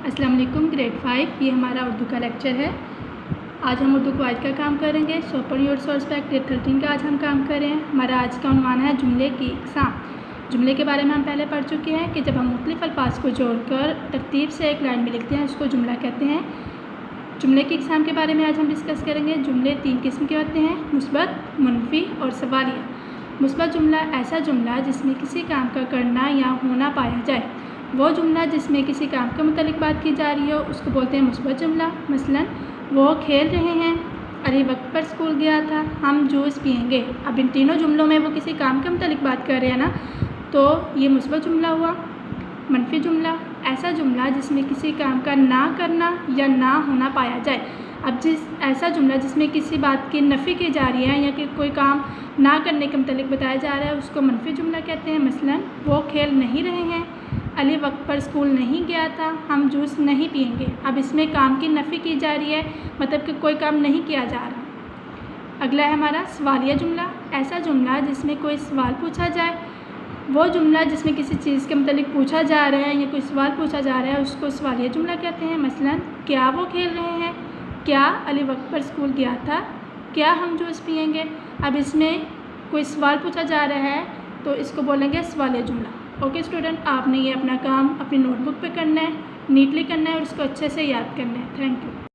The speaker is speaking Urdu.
السلام علیکم گریڈ 5 یہ ہمارا اردو کا لیکچر ہے۔ آج ہم اردو قواعد کا کام کریں گے۔ So per your source pack grade 13 کا آج ہم کام کریں ہیں۔ ہمارا آج کا عنوان ہے جملے کی اقسام۔ جملے کے بارے میں ہم پہلے پڑھ چکے ہیں کہ جب ہم مختلف الفاظ کو جوڑ کر ترتیب سے ایک لائن میں لکھتے ہیں اس کو جملہ کہتے ہیں۔ جملے کی اقسام کے بارے میں آج ہم ڈسکس کریں گے۔ جملے 3 قسم کے ہوتے ہیں: مثبت، منفی اور سوالیہ۔ مثبت جملہ ایسا جملہ جس میں کسی کام کا کرنا یا ہونا پایا جائے۔ وہ جملہ جس میں کسی کام کے متعلق بات کی جا رہی ہو اس کو بولتے ہیں مثبت جملہ۔ مثلاً وہ کھیل رہے ہیں، علی وقت پر اسکول گیا تھا، ہم جوس پئیں گے۔ اب ان تینوں جملوں میں وہ کسی کام کے متعلق بات کر رہے ہیں نا، تو یہ مثبت جملہ ہوا۔ منفی جملہ ایسا جملہ جس میں کسی کام کا نہ کرنا یا نہ ہونا پایا جائے۔ اب ایسا جملہ جس میں کسی بات کی نفی کی جا رہی ہے یا کہ کوئی کام نہ کرنے کے متعلق بتایا جا رہا ہے اس کو منفی جملہ کہتے ہیں۔ مثلاً وہ کھیل نہیں رہے ہیں، علی وقت پر اسکول نہیں گیا تھا، ہم جوس نہیں پئیں گے۔ اب اس میں کام کی نفی کی جا رہی ہے، مطلب کہ کوئی کام نہیں کیا جا رہا۔ اگلا ہے ہمارا سوالیہ جملہ۔ ایسا جملہ جس میں کوئی سوال پوچھا جائے۔ وہ جملہ جس میں کسی چیز کے متعلق پوچھا جا رہا ہے یا کوئی سوال پوچھا جا رہا ہے اس کو سوالیہ جملہ کہتے ہیں۔ مثلاً کیا وہ کھیل رہے ہیں، کیا علی وقت پر اسکول گیا تھا، کیا ہم جوس پئیں گے۔ اب اس میں کوئی سوال پوچھا جا رہا ہے تو اس کو بولیں گے سوالیہ جملہ۔ اوکے اسٹوڈنٹ، آپ نے یہ اپنا کام اپنی نوٹ بک پہ کرنا ہے، نیٹلی کرنا ہے اور اس کو اچھے سے یاد کرنا ہے۔ Thank you.